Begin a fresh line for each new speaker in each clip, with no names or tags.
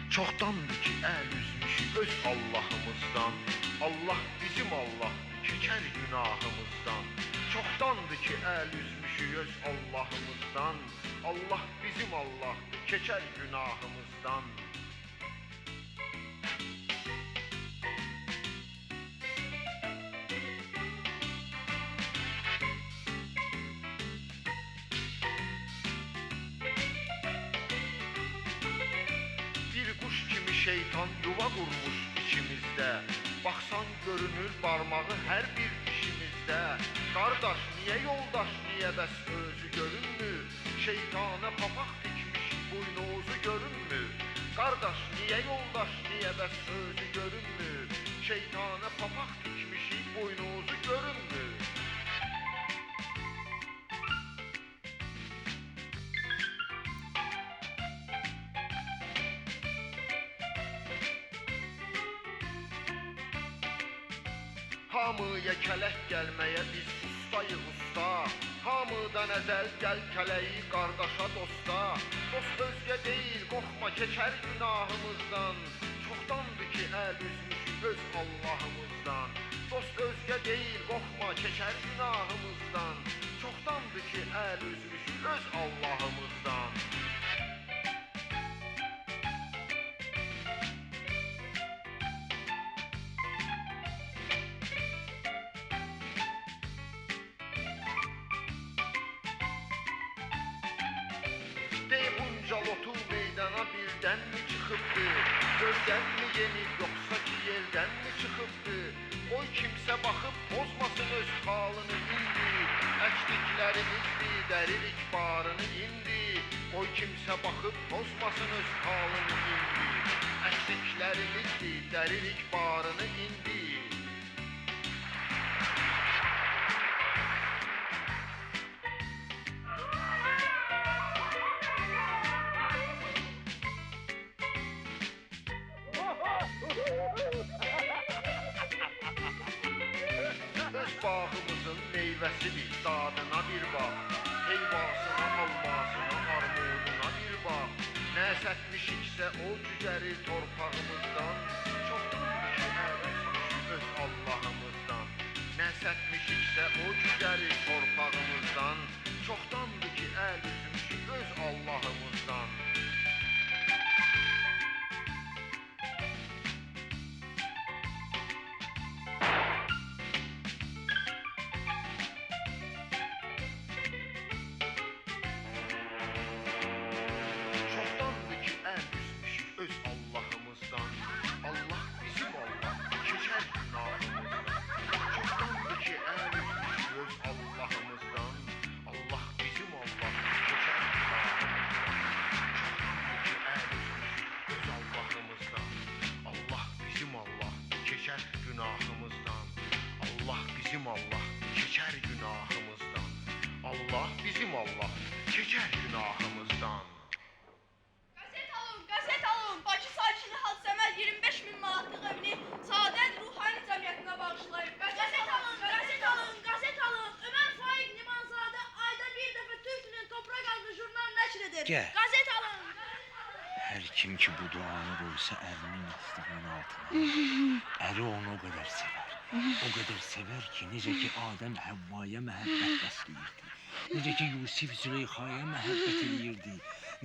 Çoxdandır ki əl üzmüşük öz Allahımızdan. Allah bizim Allah, keçər günahımızdan. Çoxdandır ki əl üzmüşük öz Allahımızdan. Allah bizim Allah, keçər günahımızdan. Kuş kimi şeytan yuva qurmuş içimizdə. Baxsan görünür barmağı hər bir işimizdə. Qardaş niyə yoldaş niyə bəs özü görünmür? Şeytana papaq dikmiş buynuzu görünmür? Qardaş niyə yoldaş niyə bəs özü görünmür? Şeytana papaq dikmiş buynuzu görünmür? Hamıya kələk gəlməyə biz ustayıq usta. Hamıdan əzəl gəl kələyi qardaşa dosta. Dost özgə deyil qorxma keçər günahımızdan. Çoxdandır ki əl üzmüşük öz Allahımızdan. Dost özgə deyil qorxma keçər günahımızdan. Çoxdandır ki əl üzmüşük öz Allahımızdan. Bunca lotu meydana birdən mi çıxıbdı? Göldən mi yenib yoxsa ki yerdən mi çıxıbdı? Qoy kimsə baxıb bozmasın öz halını indi. Əkdiklərimizdir, dəririk barını indi. Qoy kimsə baxıb bozmasın öz halını indi. Əkdiklərimizdir, dəririk barını indi. Öz bağımızın meyvəsidir, dadına bir bax. Heyvasına, almasına, armuduna bir bax. Nə sətmişiksə o cücəri torpağımızdan. Çoxdandır ki əl üzmüşük öz Allahımızdan. Nə sətmişiksə o cücəri torpağımızdan. Çoxdandır ki əl üzmüşük öz Allahımızdan. Öz Allahımızdan. Allah bizim Allah, keçər günahımızdan. Çoxdandır ki əl üzmüşük öz Allahımızdan. Allah bizim Allah, keçər günahımızdan. Allah bizim Allah, keçər günahımızdan. Allah bizim Allah, keçər günahımızdan. Allah bizim Allah, keçər günahımızdan.
Qəzet alın, Bakı sakini Hacı Səməd 25.000 manatlıq evini Səadət Ruhani Cəmiyyətinə bağışlayıb. Qəzet alın. Ömər Faiq Limanzadə ayda bir dəfə Türkünün Toprak adlı jurnal nəşr edir. Qəzet alın.
Hər kim ki bu duanı qoysa əlinin yastığının altına, əri onu o qədər sevər. O qədər sevər ki, necə ki Adəm Həvvaya məhəbbət bəsləyirdi. Necə ki Yusif Züleyxaya məhəbbət eləyirdi.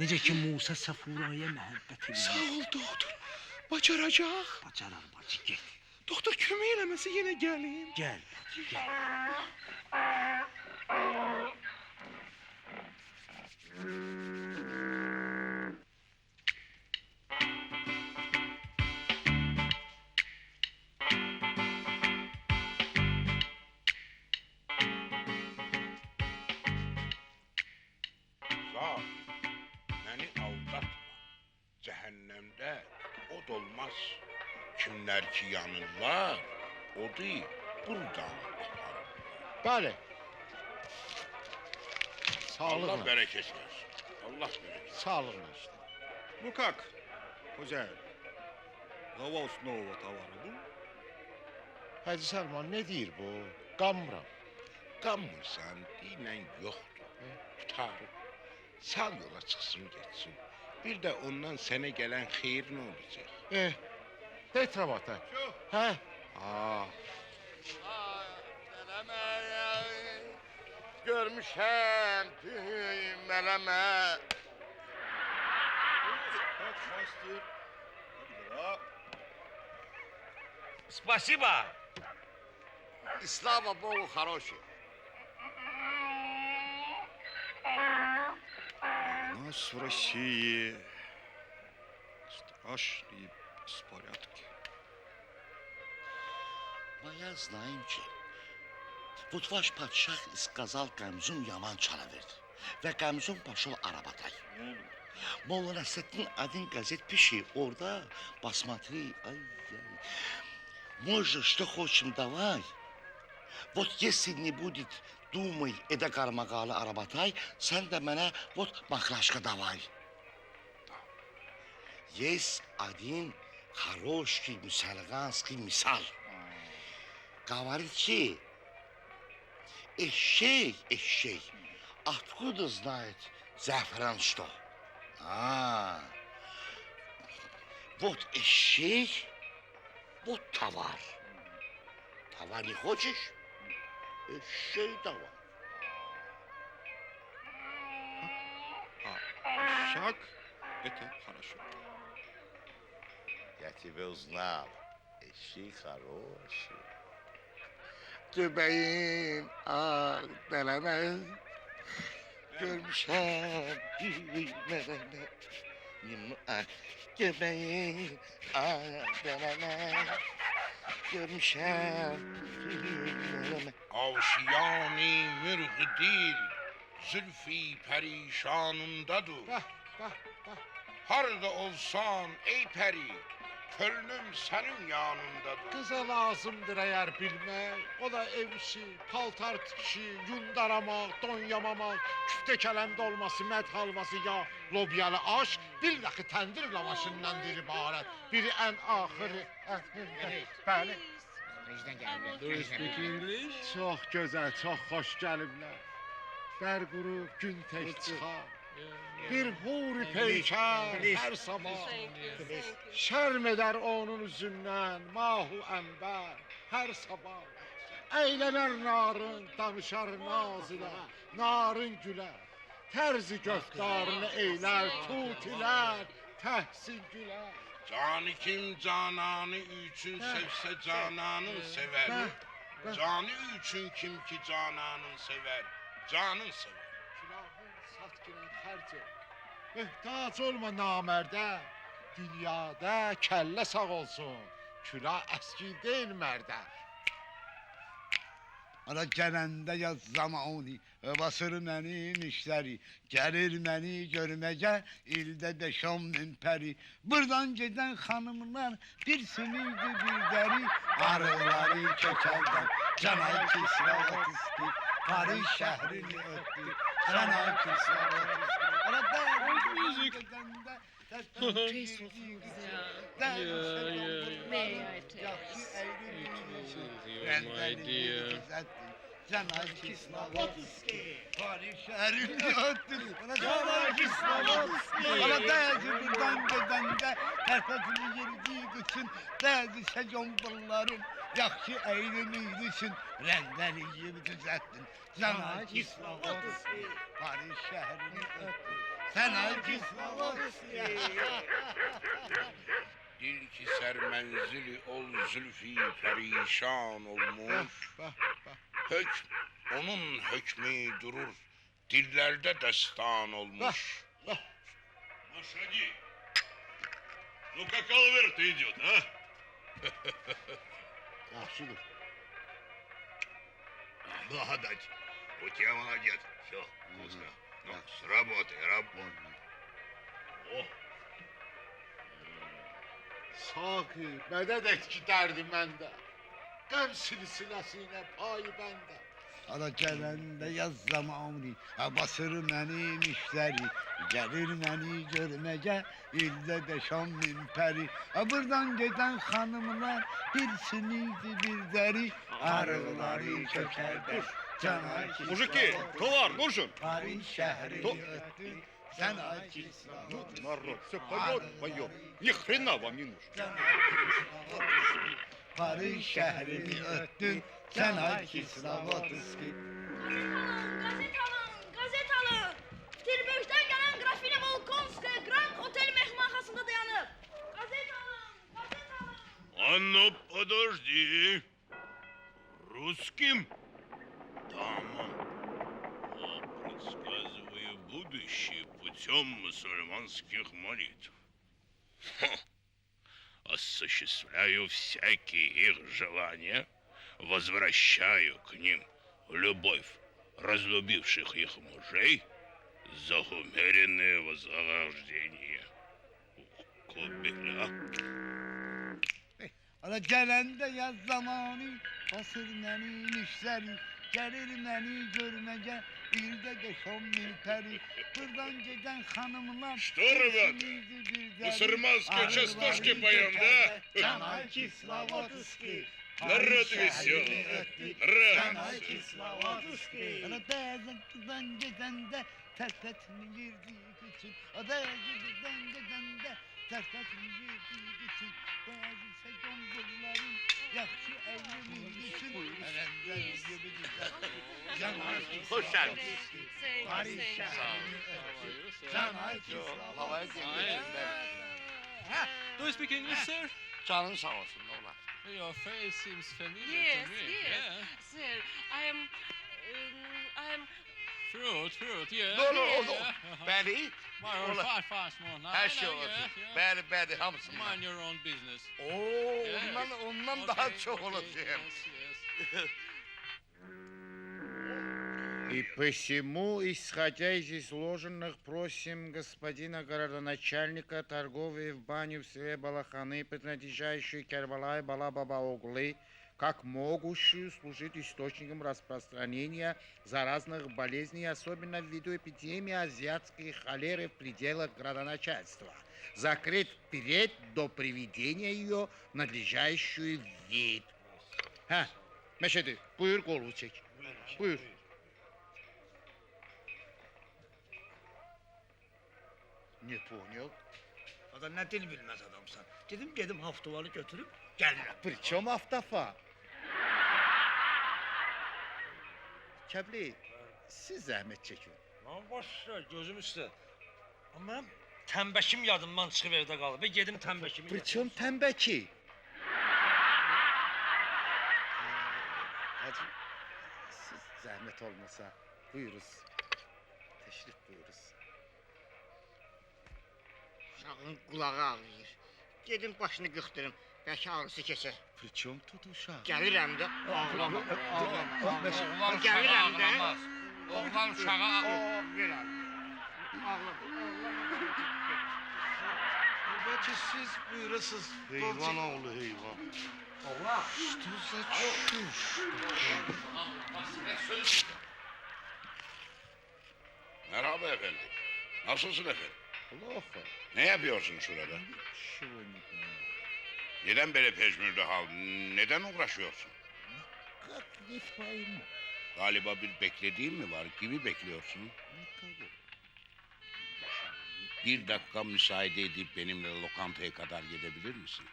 Necə ki Musa Səfuraya məhəbbət eləyirdi.
Sağ ol doktor. Bacaracaq.
Bacarar bacı, get.
Doktor kömək eləməsə yenə gəlin.
Gəl bacı, gəl.
Zat, məni aldatma. Cəhənnəmdə od olmaz. Kimlər ki yanırlar, odu buradan aparırlar.
Bəli.
Allah
Sağlıqla.
bərəkət versin. Allah bərəkət.
Sağlıqla işte.
Ну как, хозяин? Hava снова tavara bu.
Hacı Salman ne deyir bu? Qamıram.
Qanmırsan, dinən yoxdur. Tutarım. Sal yola çıxsın, getsin. Bir de ondan sene gelen hayır ne olacak?
Petravat'a. Hə? Ah,
Görmüşəm düymələmə.
Как мастер. Да.
Спасибо.
Слава Богу, хороший.
У нас в России страшные беспорядки.
Но я знаю, ki, вот ваш padşah сказал Qəmzun yaman çala verdi. Ve Qəmzun başol arabatay. Molla Nəsrəddin один газет пиши, orada посмотри, ай-яй. Можно, что хочем, давай. Вот если не будет думай, эdə qarmaqalı arabatay, sen de mənə вот makrашка давай. Есть один хороший мусульманский мисал. Говорит, ki, эщей, откуда знает зәфран что? Вот эщей, вот товар. Товар не хочешь? Эщей товар.
Шаг – это хорошо.
Я тебя узнал. Эщей хороший. Göbeğin ağ görmüşəm düymələmə. Göbeğin ağ görmüşəm düymələmə.
Aşiyani mürğ dil, zülfi perişanındadır. Harda olsan ey peri, könlüm senin yanındadır.
Kıza lazımdır eğer bilmek. O da ev işi, paltar tikişi, yundaramak, don yamamak, küfte kelemde olması, met halvası ya lobyalı aş, bir dakika tendir lavaşından ibaret. Biri en ahırı. Bəli. Çok güzel, çok hoş gəliblər. Bər qurub, gün tək çıxar. Bir huri peykər hər sabah. Şərm edər onun üzündən mahu ənbər hər sabah. Əylənər narın, danışar naz ilə, narın gülər. Tərzi göftarını eylər, tut ilər, təhsin gülər.
Canı kim cananı üçün sevse cananın sever. Canı üçün kim ki cananın sever, canın sever.
Külahın satqının xərci. Möhtac olma namərdə, dünyada kəllə sağ olsun. Külah əski deyil mərdə.
Ara gələndə yaz zamanı, basır mənim işləri, gəlir məni görməyə, ildə 5-10 min pəri. Buradan gedən xanımlar bir sümüydü bir dəri, arıları kökəldən, Cənay Kisravat isti, Paris şəhrini ötdü, Cənay Kisravat isti. Ara müzik gedəndə, Cənay Kisravat isti, Paris şəhrini ötdü, Cənay Kisravat isti. Ara dəzi buradan gedəndə, tərpətini yeridiyi qıçın, dəzi şəcombalların, yaxşı əylimi üçün rəngləri yiyib düzəltdin. Cənay Kisravat isti, Paris şəhrini ötdü, Cənay Kisravat isti.
Dil ki sermenzili ol zülfi perişan olmuş. Hükm onun hükmü durur, dillerde destan olmuş.
Лошади! Ну как Алверт идет, а?
Yaxşıdır.
Благодать. У тебя молодец. Все, вкусно. Ну, работай, работай. О,
Saqi, mədəd et ki dərdi məndə. Qəm silsiləsinə payı bəndə.
Ara gələndə yaz zamanı, basır mənim işləri, gəlir məni görməyə, ildə 5-10 min pəri. Buradan gedən xanımlar bir sümüydü bir dəri, arıları kökəldən, Cənay
мужики, товар нужен?
Paris şəhrini ötdü, Sen Haykil Slavot.
Народ, все поет, поет. Ни хрена вам не нужно.
Sen Haykil Slavot. Paris şehrini öttün. Sen Haykil Slavot.
Gazet alın, gazet alın. Peterburg'dan gelen Grafine Volkonskaya Grand Otel mehmanxasında dayanıb. Gazet alın, gazet alın.
А ну, подожди. Русским? Tamam. Предсказываю будущее путем мусульманских молитв. Осуществляю всякие их желания, возвращаю к ним любовь разлюбивших их мужей за умеренное вознаграждение. Кобеля.
Ala gelende yaz zamanı, basır mənim işləri, gəlir məni görməcə, ildə 5-10 mil pəri, buradan gedən xanımlar...
Что, ребят, мусульманские частушки поем, да?
Sen Haykil Slavotski.
Народ веселый, народ.
Sen Haykil Slavotski. Ala bəzən gedəndə tərpətini girdik üçün, o bəzən gedəndə tərpətini girdik üçün, bəzi səkon qızların yaxşı əyləmin üçün, ərəndə gibi güzel. Sen Haykil
Hoş geldin.
Slavotski. Paris şəhərini ötür. Sen Haykil Slavotski.
Do you speak English, sir?
Canın sağ olsun oğlan.
Your face seems familiar
Yes,
to me.
yes.
Yeah.
Sir, I am
Fruit, yeah.
Doğru
yeah,
oldu.
yeah.
Beni,
Well,
Ola.
fast, more. No,
her
no,
şey
yeah,
olsun.
yeah.
Beni hamısı.
Mind your own business.
Oo, ondan daha
Okay,
çok
okay,
olacağım.
yes, yes.
И посему, исходя из изложенных, просим господина городоначальника торговли в баню в селе Балаханы, принадлежащую Кербалай Балабаба Оглы, как могущую служить источником распространения заразных болезней, особенно ввиду эпидемии азиатской холеры в пределах градоначальства. Закрыть вперед до приведения ее в надлежащий вид. Ha, Meşhedi, buyur kolu çek. Buyur. Ne poğunuyor?
Adam ne dil bilmez adamsan. Dedim haftaları götürüp gelirəm.
Причем Aftafa? Kəbli, siz zəhmət çəkin.
Lan boş ver, gözüm üstə. Amma mənim tənbəkim yadımdan çıxıb evdə qalıb. Və gedim tənbəkimi
Причем tənbəki? Hacı, siz zəhmət olmasa buyuruz. Təşrif buyuruz.
Uşağın qulağı ağrıyır. Gedim başını qıxdırım. Bəlkə ağrısı keçər.
Причем тут uşaq?
Gəlirəm də. Ağlama.
Oğlan
Gəlirəm də.
ağlamaz. Oğlan uşağa
Verəm. Ağlama.
Belki siz buyurasınız.
Heyvan oğlu heyvan.
Что за чушь?
Merhaba efendim. Nasılsın efendim?
Плохо.
Ne yapıyorsun şurada?
Ничего не понимаю.
Neden böyle pejmürde hal? Neden uğraşıyorsun?
Как не пойму?
Galiba bir beklediğin mi var? Kimi bekliyorsun?
Никого.
Bir dakika müsaade edip benimle lokantaya kadar gidebilir misin?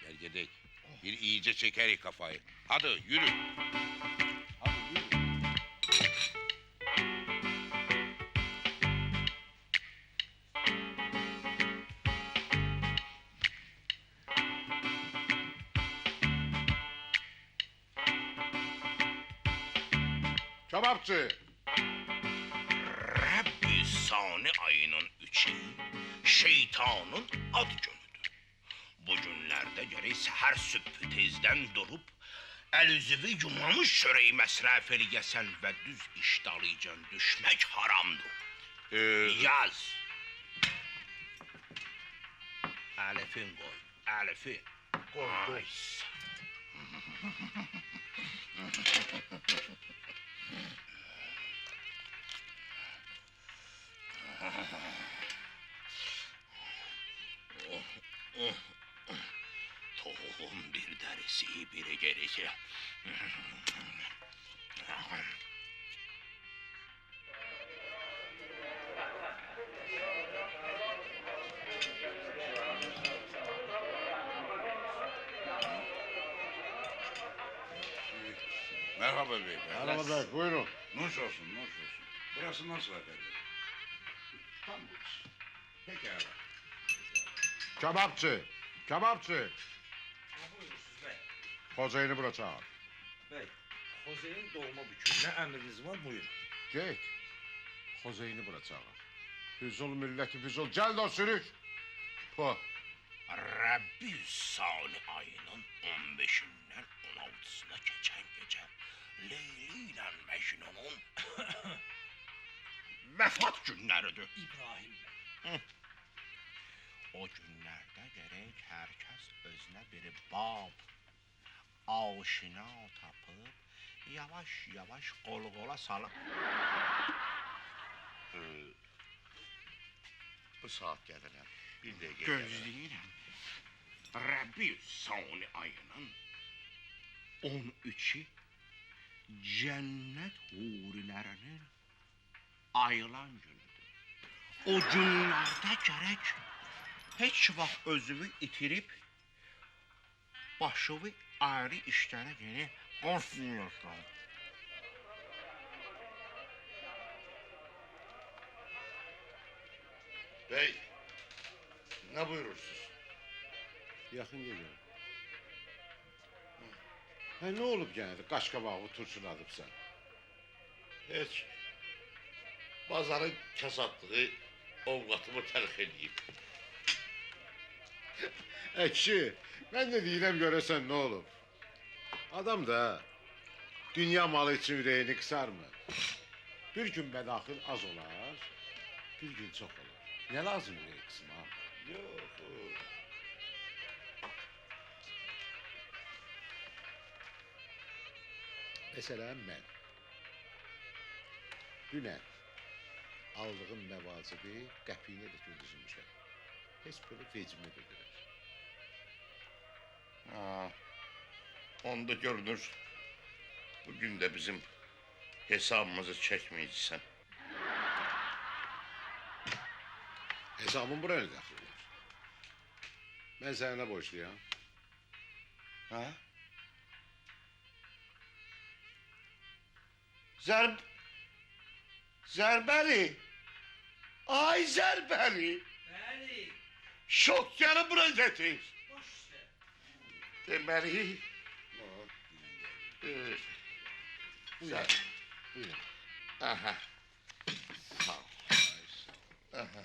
Gel gidelim. Bir iyice çeker kafayı. Hadi yürü. Hadi yürü.
Kebapçı.
Rabbi Sani ayının 3'ü şeytanın ad günüdür. Bu günlerde gerek səhər sübhü tezdən durub əl-üzüvü yumamış çörəyi məsrəf eləyəsən və düz iştalıcan düşmək haramdır. Yaz. Əlifin qoy, əlifi. Qoy. Tohum bir derisi biri gerisi.
Merhaba bey.
Merhaba bey, buyurun.
Nuş olsun, nuş olsun. Burası nasıl efendim? Tam burası. Pekala.
Kebapçı, kebapçı.
Ne buyurursunuz bey?
Hocayını bura çağır.
Bey, Xozeyin doğma bükür. Ne emriniz var buyurun.
Git. Hocayını bura çağır. Füzul milleti füzul. Gel de sürük. Po.
Rabiüssani ayının 15'inden 16'sına geçen gece Leyli ile Mecnun'un vefat günleridir.
İbrahim bey.
O günlerde gerek herkes özüne bir bab, aşina tapıp yavaş yavaş kol kola salıp
Bu saat gəlirəm. Bir dəqiqə.
gözləyirəm. Rabiüssani ayının 13'i cennet hurilerinin ayılan günüdür. O günlerde gerek hiç vaxt özümü itirip başımı ayrı işlere yeni qorxmuyorsam.
Bey, nə buyurursunuz?
Yaxın geliyorum. Ha, ne olup geldi? Kaş kabağı turşuladıp sen.
Heç. Bazarın kasadlığı ovqatımı təlx edeyim.
Ekşi, ben de değilim göresen ne olur. Adam da dünya malı için yüreğini kısar mı? Bir gün bedaxil az olar, bir gün çok olur. Ne lazım yüreği kısım ha?
Yox.
Mesela ben. Dünən aldığım məvacibi qəpiyinə də düzülmüşəm. Heç böyle vecimə verirlər.
Ha, onda görünür. Bugün de bizim hesabımızı çekmeyeceksen.
Hesabım buraya ne daxil olar? Mən sənə nə borcluyam?
Ha? Zərbəli. Ay Zərbəli.
Bəli,
Şok yanı bura getir.
baş üstə.
Deməli.
Buyurun. Buyurun.
Aha. Sağ ol. Aha.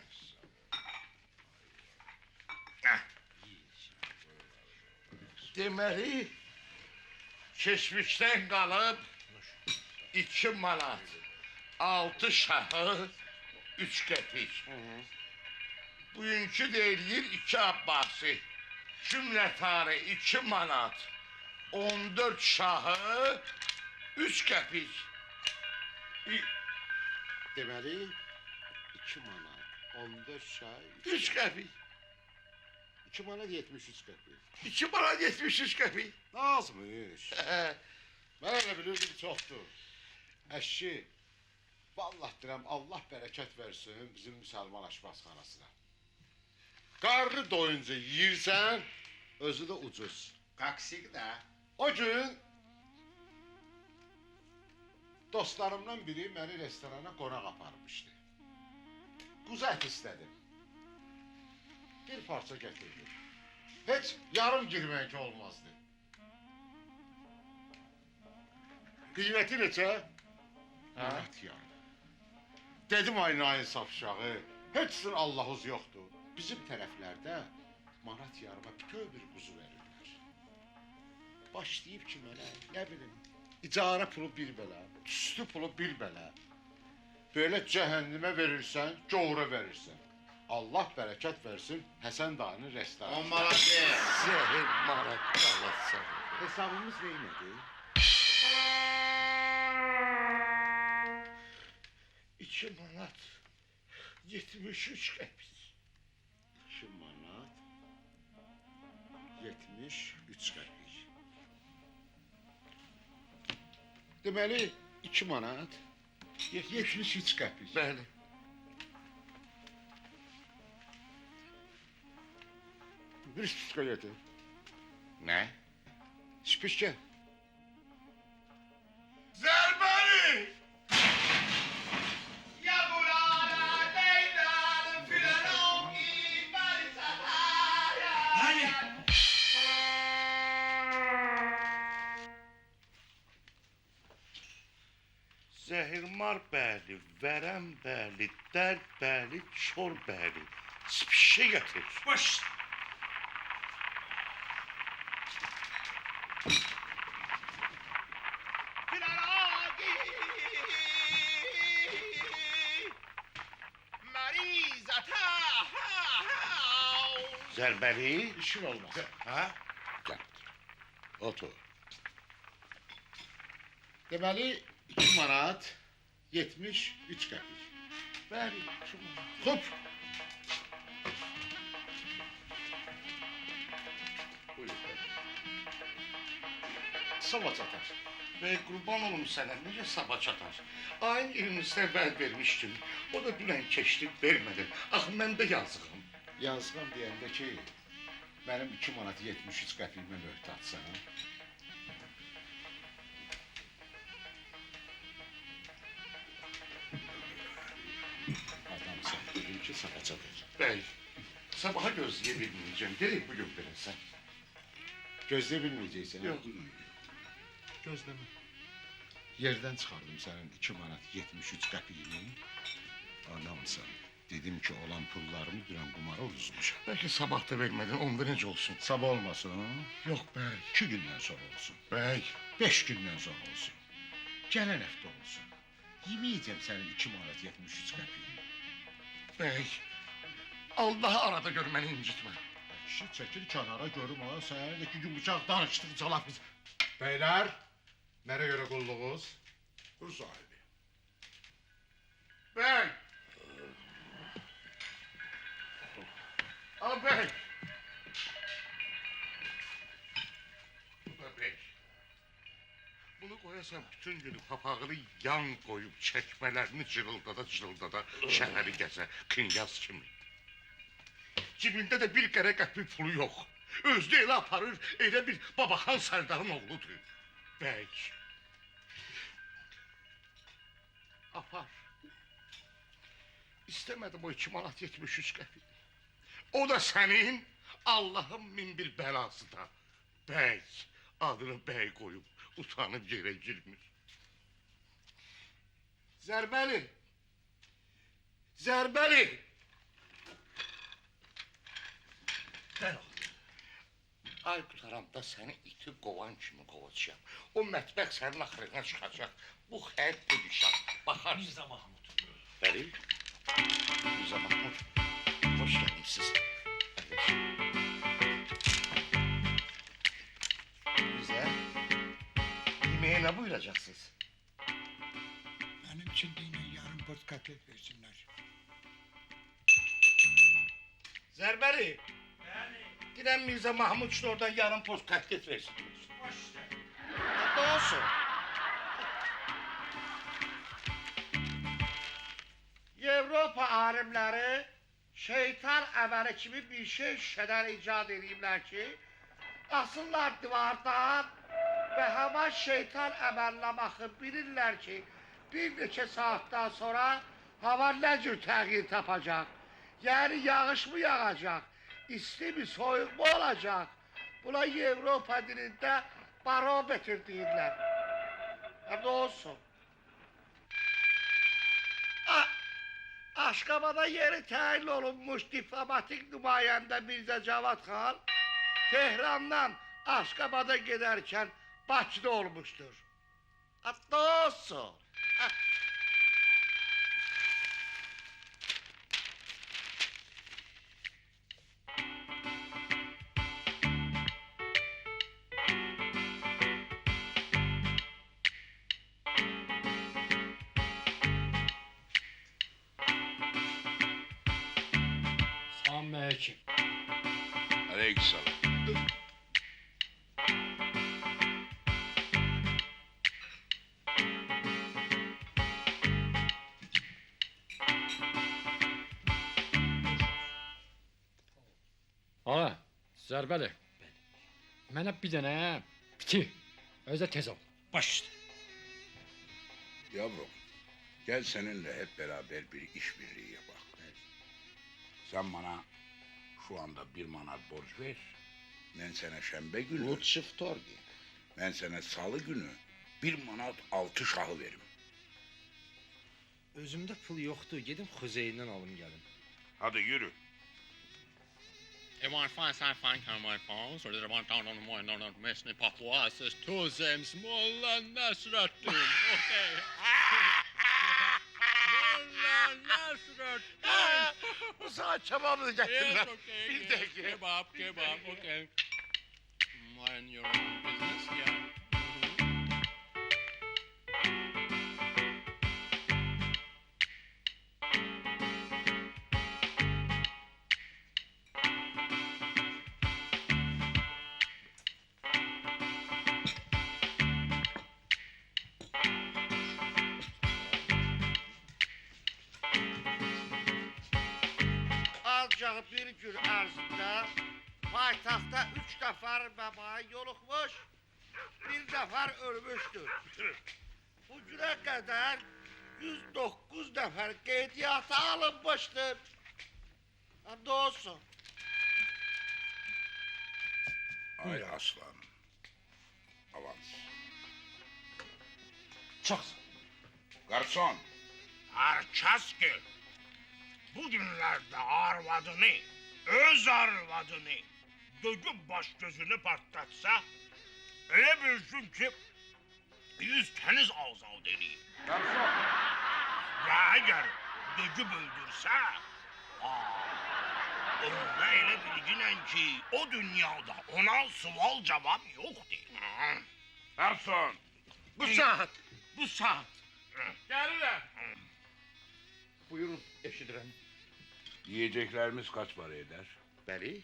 Ah. Deməli, keçmişdən qalıb 2 manat, 6 şahı, 3 qəpik. Bugünkü deyilir 2 abbasi, cümlətanı 2 manat, 14 şahı, 3 qəpik.
Deməli 2 manat, 14 şay,
3 qəpik.
2 manat 73 qəpik.
2 manat 73 qəpik.
Azmış. Mən elə bilirdim çoxdur. Əşki, vallahi deyirəm, Allah bərəkət versin bizim müsəlman aşpazxanasına. Qarnı doyunca yiyirsən, özü də ucuz.
Qaksik də.
O gün dostlarımdan biri məni restorana qonaq aparmışdı. Quzu ət istədim. Bir parça gətirdim. Heç yarım girmək olmazdı. Qiyməti neçə? Manat yarım. Dedim ay insaf uşağı, heç sizin Allahınız yoxdur. Bizim tərəflərdə manat yarıma bütöv bir quzu verirlər. Başlayıb ki mənə, nə bilim, icara pulu bir belə, tüstü pulu bir belə. Böyle cəhənnimə verirsən, gavura verirsən. Allah bərəkət versin Həsən dayının restoranı.
10 manat ver. Zəhir manat qalasın.
Hesabımız neymədi?
2 manat 73 qəpik.
2 manat 73 qəpik. Deməli 2 manat 73 qəpik.
Bəli.
Bir spiçka getir.
Nə?
Spiçka.
Zəhirmar bəli, vərəm bəli, dərd bəli, çor bəli. Spişə gətir.
Baş.
Zərbəli.
İşin olmaz.
Ha? Gəl. Otur.
Deməli 2 manat 73 qəpik.
Bəli.
Xop.
Buyur.
Sabah çatar.
Bəy, qurban olum sənə, necə sabah çatar? Ayın 20-sinə vəd vermişdim. O da dünən keçdi, vermədim. Axı mən də yazığım.
Yazğım deyəndə ki, mənim 2 manat 73 qəpiyimə möhtaçsan. Adamsan, dedim ki, sabah çatar.
Bəy, sabaha gözləyə bilməyəcəm. Gerək bugün verəsən.
Gözləyə bilməyəcəksən.
Yox.
Gözləmə. Yerdən çıxardım sənin 2 manat 73 qəpiyini. Adamsan. Dedim ki, olan pullarımı dünən qumara uduzmuşam.
Bəlkə sabah da vermədin, onda necə olsun?
Sabah olmasın,
Yox, bəy.
2 gündən sonra olsun.
Bəy,
5 gündən sonra olsun. Gələn həftə olsun. Yeməyəcəm sənin 2 manat 73 qəpiyini.
bəy. Allahı arada gör məni incitmə.
Kişi çəkil kənara görüm ha, sənə iki gün bıçaq danışdıqca laf biz. Beylər, nereye göre qulluğuz?
Bu sahibi. Bəy. Al bəy. Bu da bəy. Bunu qoyasan bütün günü papağını yan qoyub çəkmələrini cırıldada şəhəri gəzə, kınyaz kimi. Cibində də bir qərə qəpik pulu yox. Özü elə aparır, elə bir Babaxan Sərdarın oğludur. Bəy. Apar. İstəmədim o 2 manat 73 qəpik. O da sənin Allahın min bir bəlası da. Bəy. Adını bəy qoyub, utanıb yerə girmir. Zərbəli. Zərbəli. Gəl ol. Ay qutaranda səni iti qovan kimi qovacağam. O mətbəx sənin axırına çıxacaq. Bu xəyət dedişəm. Baxarsın.
Mirza Mahmud.
Bəli. Mirza Mahmud. Hoş gəlmişsiniz. Bizə yeməyə nə buyuracaqsınız?
Benim için yine yarım pot katlet versinler.
Zərbəli. Giden Mirza Mahmud üçün oradan yarım poz katlet versin. Hatta olsun. Avropa alimləri şeytan əməli kimi bir şey şişədən icad ediblər ki, asırlar divardan və həmən şeytan əməlinə baxıb bilirlər ki, bir neçə saatdan sonra hava nə cür təğyir tapacaq? Yəni yağış mı yağacaq? İsti mi, soyuq mu olacaq? Buna Avropa dilində barometr deyirlər. Həm də olsun. Aşqabada yeri təyin olunmuş diplomatik nümayəndə Mirzə Cavad xan Tehrandan Aşqabada gedərkən Bakıda olmuşdur. Hatta olsun.
Selamünaleyküm.
Aleykümselam.
Ağa, Zərbəli. Mənə bir dənə biti. Özə tez ol.
Baş üstə.
Yavrum, gel seninle hep beraber bir işbirliği yapak. Sen bana şu anda 1 manat borç ver. Ben sana şembe günü,
Lütfü Torgi.
ben sana salı günü 1 manat 6 şahı veririm.
Özümdə pul yoxdur. Gedim Xuzeyndən alım gəlim.
Hadi yürü.
If I find come my phone, so that I want down on the morning, not missing Papua, says to them small and Nasratun. Okay.
Bu saat kebabını getirdiler. Bir de
Kebab, okay. Mind your own business, yeah.
Ancaq bir gün ərzində paytaxtda 3 nəfər məbai yoluxmuş, bir nəfər ölmüşdür. Bu günə qədər 109 nəfər qeydiyyata alınmışdır. Ne olsun?
Ay aslan. Avans.
Çox.
Garson.
Herkes ki bugünlerde arvadını, öz arvadını döküp baş gözünü patlatsa öyle bilsin ki 100 teniz azal deli.
Garson.
Ya eğer döküp öldürse onunla öyle bilginen ki o dünyada ona sual cevap yok değil.
Garson.
Bu saat.
Gelirler.
Buyurun, eşidirəm.
Yiyeceklerimiz kaç para eder?
Bəli.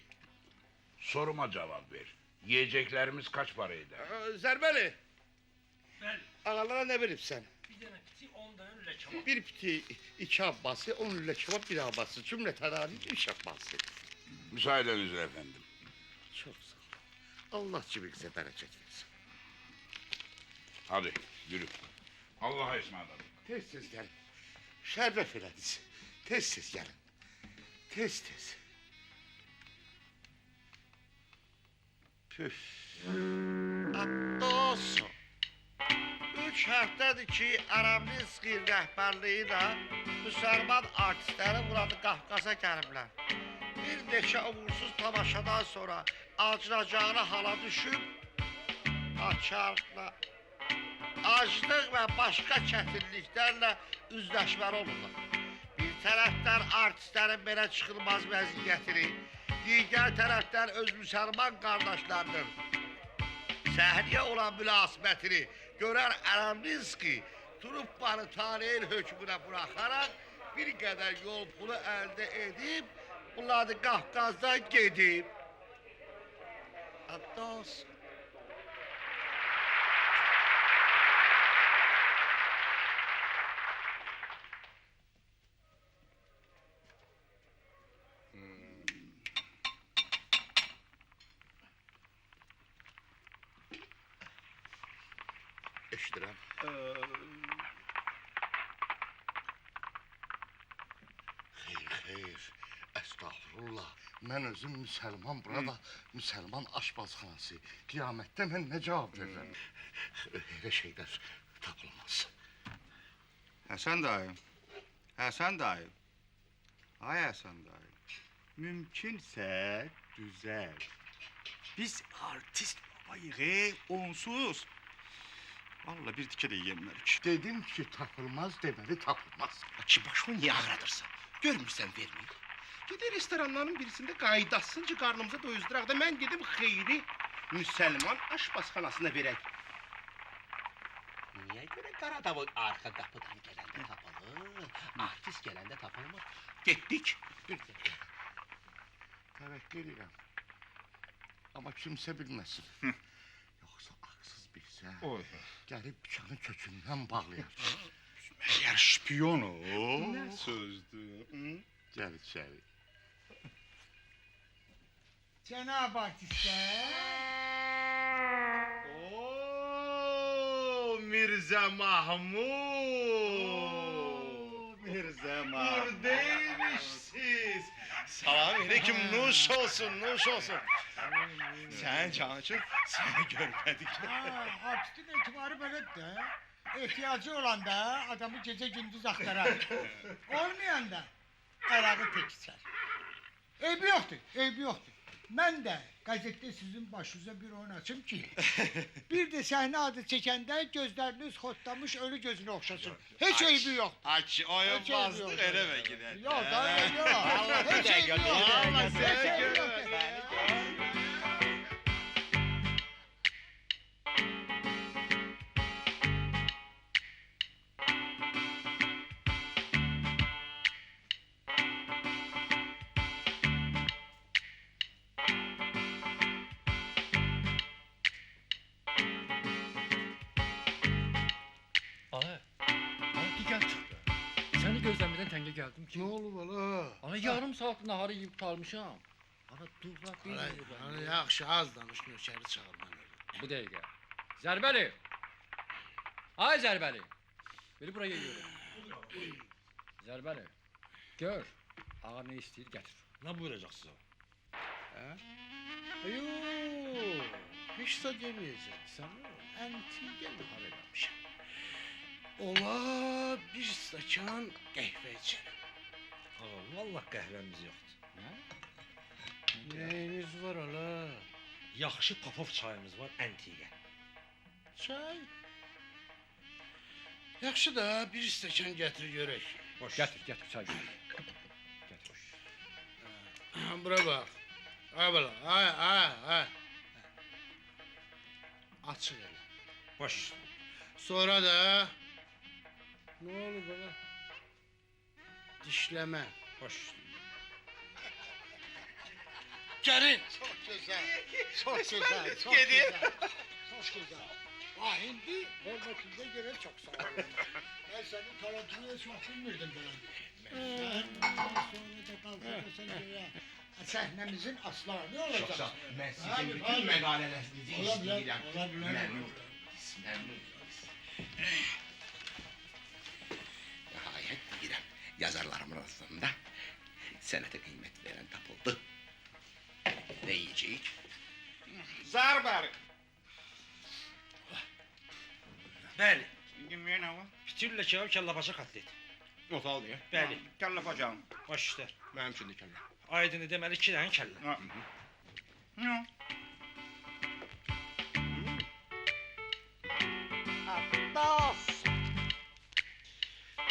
Soruma cevap ver. Yiyeceklerimiz kaç para eder?
Zərbəli,
Bəli.
ağalara ne veribsən?
Bir dənə piti, 10 dənə lülə kebab.
Bir piti, 2 abbası, 10 lülə kebab, 1 abbası, cümle tədavül 3 abbası.
Müsaadenizle efendim.
Çok sağ ol. Allah cibinize bereket versin.
Hadi yürü. Allah'a ısmarladık.
Tez gelin. Şeref elədiniz. Tez gelin. Tez. Püf. Hatta olsun. 3 həftədir ki, Aramlinski rəhbərliyi ilə Müsəlman artistləri burada Qafqaza gəliblər. Bir neçə uğursuz tamaşadan sonra acınacağına hala düşüb, açarla, aclıq və başqa çətinliklərlə üzləşməli olurlar. Bir tərəfdən artistlərin belə çıxılmaz vəziyyətini, digər tərəfdən öz müsəlman qardaşlarının səhriyə olan münasibətini görən Aramlinski truppanı taleyin hökmünə buraxaraq bir qədər yol pulu əldə edib, bunlar da Qafqazdan gedib. Hatta olsun. Eşidirəm. Xeyr, estağfurullah. Mən özüm müsəlman, burada müsəlman aşpazxanası. Qiyamətdə mən nə cavab verirəm? Elə şeylər tapılmaz.
Həsən dayı. Ay Həsən dayı. Mümkünsə düzəl. Biz artist babayıq, onsuz. Vallahi bir tikə də yiyəmərik.
Dedim ki, tapılmaz deməli tapılmaz.
Ki başımı niye ağrıdırsan? Görmürsən vermeyip. Gidin restoranların birisinde qaydasınca karnımıza doyuzduraq da mən gedim xeyri Müslüman aşpazxanasına verək. Niye göre Qaradavoy arka kapıdan gelende tapılır, artist gelende tapılmır. Getdik.
Bir dəqiqə. Təvəqqə edirəm. Amma kimsə bilməsin. Yoxsa ağsız bilsə, gəlib dükanın kökündən bağlayar.
Məyər şpiyon o? Nə sözdür?
Gəl içəri.
Cənab artistlər. Oo, Mirzə Mahmud. Mirzə Mahmud. Buradaymışsınız. Salam aleyküm, nuş olsun. Sen cansın, seni görmedik.
Artistin etibarı belədir də.
İhtiyacı olan da adamı gece gündüz aktarar. Olmayan da ayağı tek içer. Eybi yoktur, eybi yoktur. Ben de gazette sizin başınıza bir oyun açım ki bir de sahne adı çekende gözleriniz hotlamış ölü gözünü okşasın. Hiç eybi yok.
Aç oyun
Hiç eybi yok.
bastır eleme gider.
Yok da yok. Hiç eybi yok.
Allah
Hiç
seni
eybi yok.
Ana, ana diken çıktı. Seni gözlemeden tenge geldim ki.
Ne oldu bana?
Ana yarım saat naharı yiyip kalmışam. Ana dur bak bir
Yaxşı az danış nökeri çağırman.
Bu dakika. Zerbeli. Ay Zerbeli. Beni buraya geliyorum. Zerbeli. Gör. Ağa ne istiyor getir.
Ne buyuracaksın?
Yok, hiç de demeyeceğim sana. Entige nahar eləmişəm. Ola bir stəkan qəhvə içərəm.
Ağa, vallahi qəhvəmiz yoxdur.
Nəyiniz var ala?
Yaxşı popov çayımız var, antiqə.
Çay? Yaxşı da bir stəkan gətir görək.
Boş.
Getir çay getir. Getir.
Bura bax. Ay bala, ay. Açıq elə.
Boş.
Sonra da ne olur bana? Dişleme.
Boş.
Gelin. Çok güzel. Çok güzel. Çok güzel. Çok güzel. Ah hindi hürmetinize göre çok sağ olun. Ben senin tarantulaya çok bilmirdim ben. Sonra da kalkmasın göre. Sahnemizin aslanı ne olacak?
Çok sağ ol. Ben
Hadi,
sizin
hadi.
bütün meqalələrinizi istəyirəm.
Olabilir.
Məmnun. Nəhayət deyirəm, yazarlarımın arasında sənətə qiymət verən tapıldı. Ne yiyəcəyik?
Zarbər.
Bəli.
Yeməyə nə var?
Pitirlə kebab, kəllə paça kotlet.
Not al deyə.
Bəli.
Kəllə bacam.
Baş işlər.
Mənim üçün də kəllə.
Aydını deməli 2 dənə kəllə.
Nə? Abbas!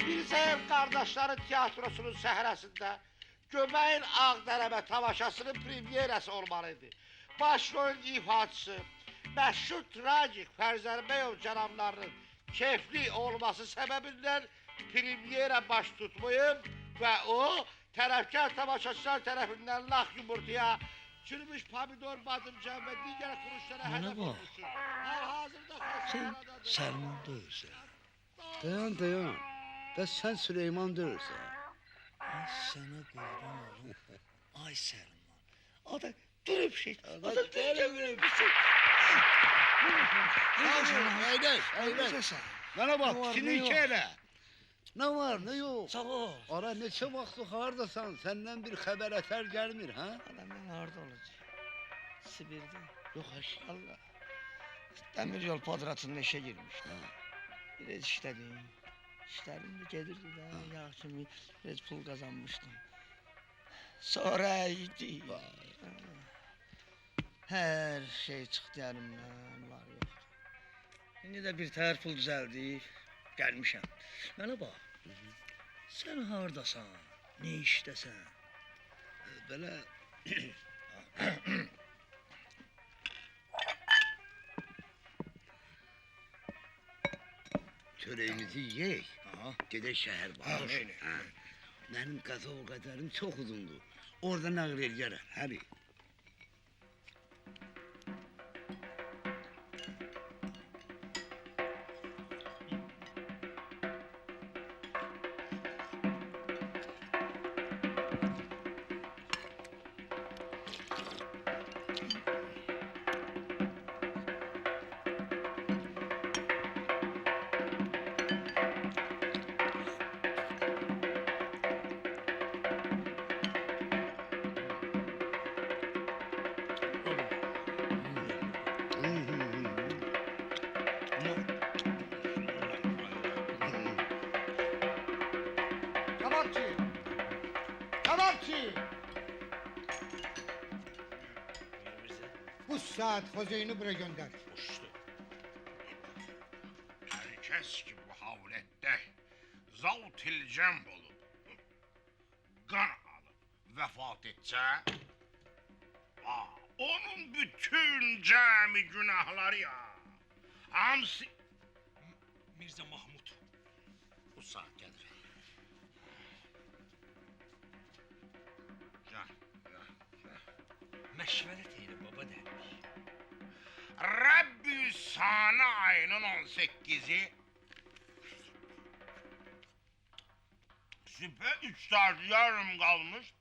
Bir Zəif qardaşların tiyatrosunun səhrəsində Göbəyin Ağdərəbə tamaşasının premyerası olmalıydı. Başrolun ifaçısı, məşhur tragik Fərzəlbəyov cənablarının keyfli olması səbəbindən premyera baş tutmayıb və o tərəfkar tamaşaçılar tərəfindən lax yumurtaya, çürümüş pomidor, badımcan və digər kuruşlara hədəf olmuşdur. Hal-hazırda xəstəxanadadır.
Səlman deyirsən. Dayan. Bəs sən Süleyman deyirsən. Ay sənə qurban olum. Ay Səlman. O da durub şey. O da durub şey. Əyləş. Mənə bax, fikrini iki elə. Nə var, nə yox?
Sağ ol.
Ara neçə vaxtdır hardasan? Səndən bir xəbər ətər gəlmir, hə?
Adam mən harda olacaq? Sibirdə.
Yox, əş.
Allah. Dəmir yol podratının işə girmişdim. Biraz işlədim. İşlərim də gedirdi də, yaxşı biraz pul qazanmışdım. Sonra idi. Hər şey çıxdı əlimdən, var yox. İndi də bir təhər pul düzəldib, gəlmişəm. Mənə bax, sən hardasan, nə işdəsən?
Belə çörəyimizi yeyək. Gedək şəhər bax. Mənim qaza o qədərim çox uzundur. Orada nəql eləyərəm, həri. Kebapçı! Kebapçı! Bu saat Hüseyin'i buraya gönder.
Herkes ki bu havlette zavt-ül cemb olup, kan alıp vefat etse, onun bütün cemi günahları ya, hamsi...
Mirza Mahmud.
Bu saat gelir. Gel, gel.
Məşvərət eylə baba dermiş.
Rabbi Sana ayının 18'i Süpe 3 saat yarım kalmış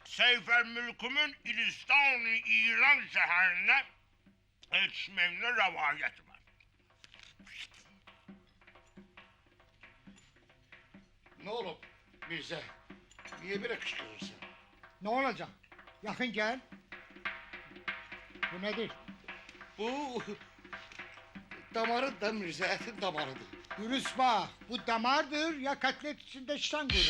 Seyfer Mülküm'ün İlistan-ı İran şehrine yetişmemle revayet var.
Ne olur Mirza? Niye böyle kışkırırsın?
Ne olacak? Yakın gel. Bu nedir?
Bu damarı da Mirza, etin damarıdır.
Dürüst bak, bu damardır ya katlet içinde şan kuyruğu.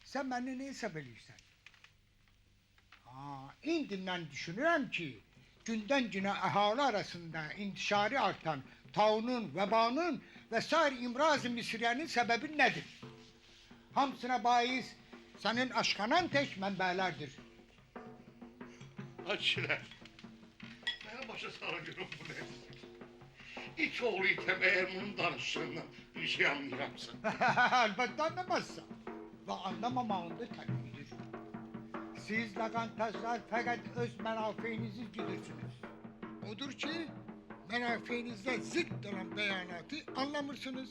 Sen beni ne hesap ediyorsun? İndinden düşünürüm ki günden güne ahali arasında intişarı artan taunun, vebanın ve sair imraz-ı misriyenin sebebi nedir? Hamsına bahis senin aşkanan tek menbelerdir.
Açılar. Ben başa sarıyorum bu ne? İç oğlu item eğer bunun danıştığından bir şey anlayamsın.
Elbette anlamazsın. Ve anlamamağında tabiidir. Siz lagantajlar fakat öz menafeinizi gidirsiniz. Odur ki menafeinizde zıt olan beyanatı anlamırsınız.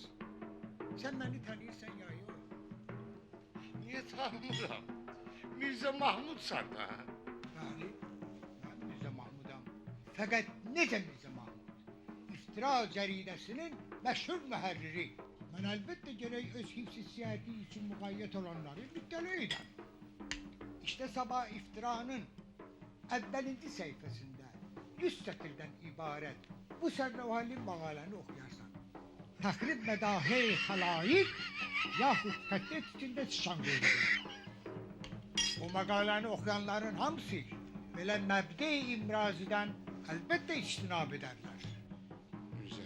Sen beni tanıyorsan ya yok.
Niye tanımıram? Mirza Mahmud sen de ha?
Yani ben Mirza Mahmud'am. Fakat nece Mirza Mahmud? İftira caridesinin meşhur müherriri. Ben elbette gerek öz hifz-i siyasi için mukayyet olanları müttali eder. İşte sabah iftiranın evvelinci sayfasında 100 satırdan ibaret bu serlevhali makaleni okuyarsan. Takrib medahi halayik yahut katlet içinde çıkan görülür. Bu makaleni okuyanların hamısı böyle mebde-i imraziden elbette içtinab ederler.
Mirza,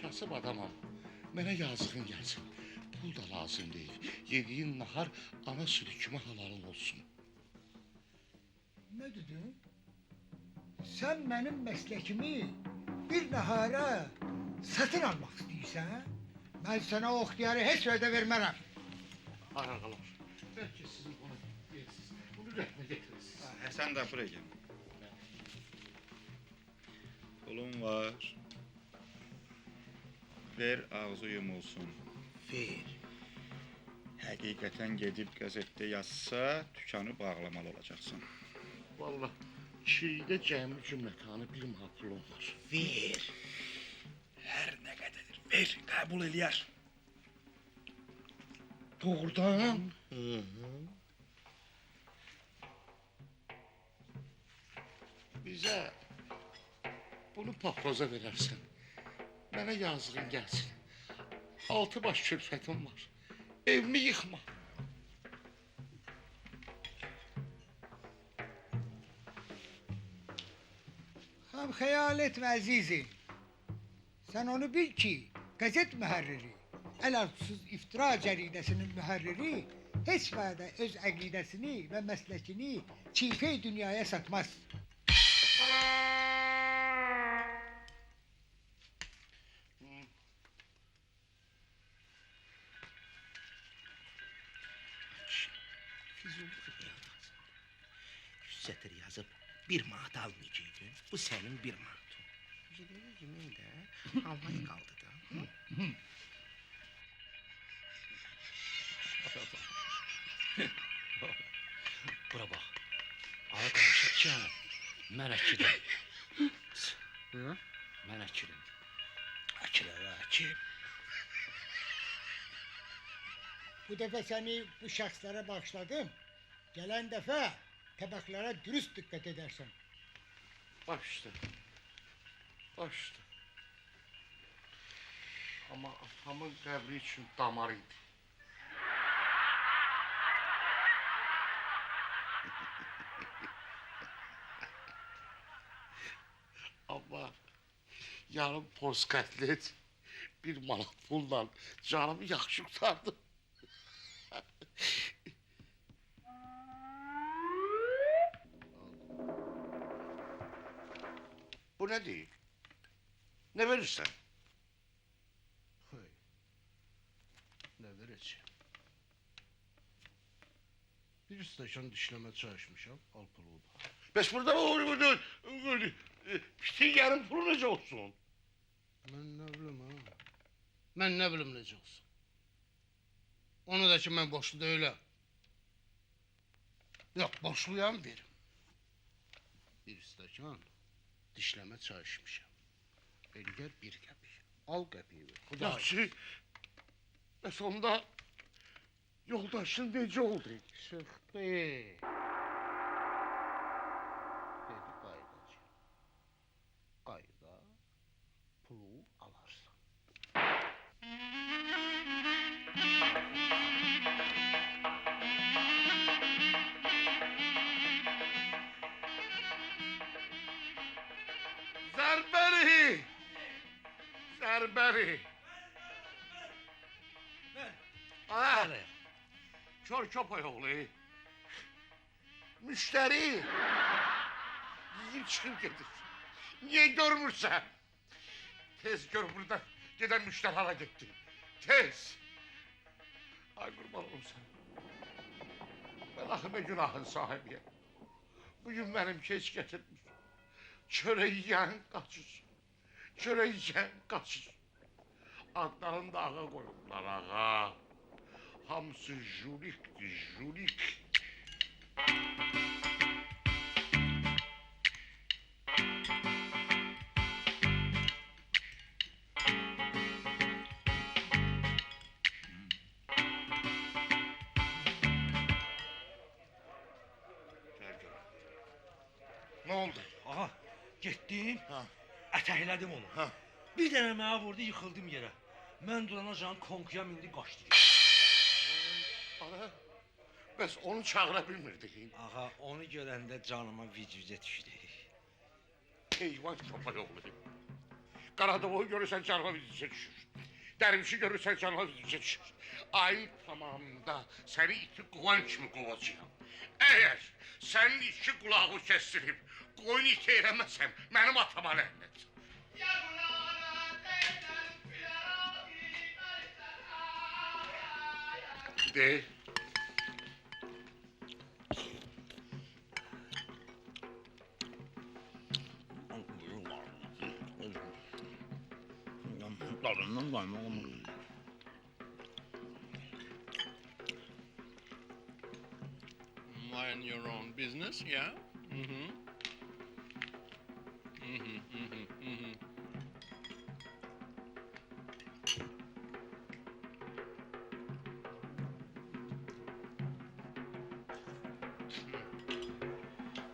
kasıb adamam. Mənə yazığın gəlsin. Pul da lazım değil. Yediğin nahar ana sütü kimi halalın olsun.
Ne dedin? Sen benim meslekimi bir nahara satın almak istiyorsan, ben sana o ihtiyarı hiç öde vermem.
Arakalar. Belki sizin onu yersiniz. Bunu rəhmə getirirsiniz.
Sen de buraya gel. Pulun var. Ver ağzı yumulsun.
Ver.
Həqiqətən gedib qəzetdə yazsa, dükkanı bağlamalı olacaqsan.
Vallahi çiğde cəmi cümlətanı bir maqulum var.
Ver.
Hər nə qədərdir, ver, qəbul eləyər.
Doğrudan? Bize bunu paproza verersen, bana yazığın gelsin. 6 baş külfetim var. Evimi yıkma.
Hem hayal etme azizi. Sen onu bil ki gazet müherriri, el altısız iftira caridesinin müherriri hiç vade öz akidesini ve meslekini çiğfe dünyaya satmaz.
Satır yazıp bir manat almayacaktın. Bu senin bir manatın. Yemin de almayı kaldı da.
Bura bax. Ağa danışıqca mən əkidim. Mən əkidim.
Açıl.
Bu defa seni bu şahslara bağışladım. Gelen defa tabaklara dürüst dikkat edersin.
Başta. Başta. Amma atamın qəbri üçün damar idi. Amma yarım poz kotlet, bir manat pulla canımı yaxşı qurtardı. Bu ne değil? Ne verirsen?
Ne vereceğim? Bir station dişleme çay içmişim, al pulu da.
Bəs burada pitin yarım pulu necə olsun?
Ben ne bileyim ha? Ben ne bileyim necə olsun? Onu da ki ben boşlu değilim. Yok, boşluyam verim. Bir station dişleme çay içmişim. Elger bir qəpik. Al qəpiyi ver.
Yaxşı. Bəs onda yoldaşın necə oldu?
Çıktı. Dedi qayıdacağım. Qayıda pulu alarsan.
Zərbəri! Zərbəri! Ha, kör köpək oğlu. Müşteri yiyip çıkıp gelir. Niye görmürsen? Tez gör burada giden müşteri hara gitti. Tez. Ay kurban olum sen. Ben ahime günahın sahibiyim. Bugün benim keç getirmiş. Çöreği yiyen kaçır. Çöreği yiyen kaçır. Adlarını da ağa koyurlar ağa. Hamısı julikti, julik. Ne oldu?
Aha, getdim,
Ha.
ətəklədim onu.
Ha.
Bir dənə mənə vurdu, yıxıldım yerə. Mən durana can konkuya mindi, qaçdı.
Ana, bəs onu çağıra bilmirdik.
Ağa, onu görəndə canıma vicvicə düşdü.
Heyvan köpək oğlu. Qaradoğu görürsən canıma vicvicə düşür. Dərvişi görürsən canıma vicvicə düşür. Ayın tamamında səni iti qovan kimi qovacağam. Əgər sənin iki qulağı kəsdirib, qoyun iti eləməsəm, mənim atama lənət. De.
Mind your own business, yeah? Mm-hmm.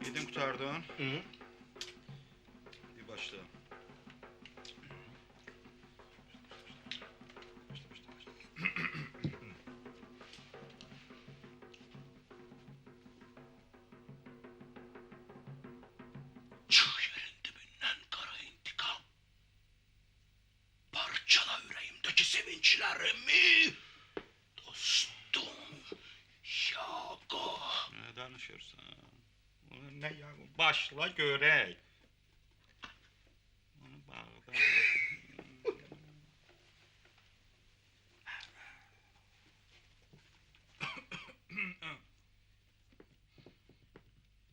Yedin kurtardın. Hı. Bir başla.
Çık yerin dibinden kara intikam. Parçala yüreğimdeki sevinçlerimi. Dostum Yago.
Ne danışıyorsun? Ne ya? Başla görek. Onu bağda.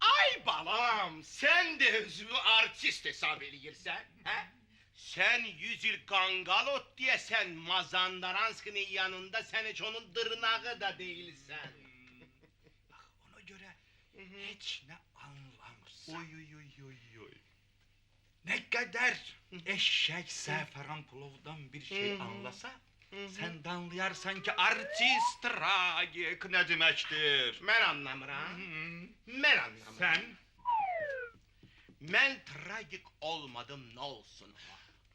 Ay balam, sen de özünü artist hesap eləyirsən, hə? Sen 100 il qangalot deyəsən, Mazandaranskinin yanında sen hiç onun dırnağı da değilsən.
Ona göre hiç ne anlamırsan. Oy. Ne kadar eşek Səfəran Pulov'dan bir şey anlasa, sen de anlayarsan ki artist, tragik ne demektir.
Mən anlamıram. Mən anlamıram.
Sen
Mən tragik olmadım, ne olsun?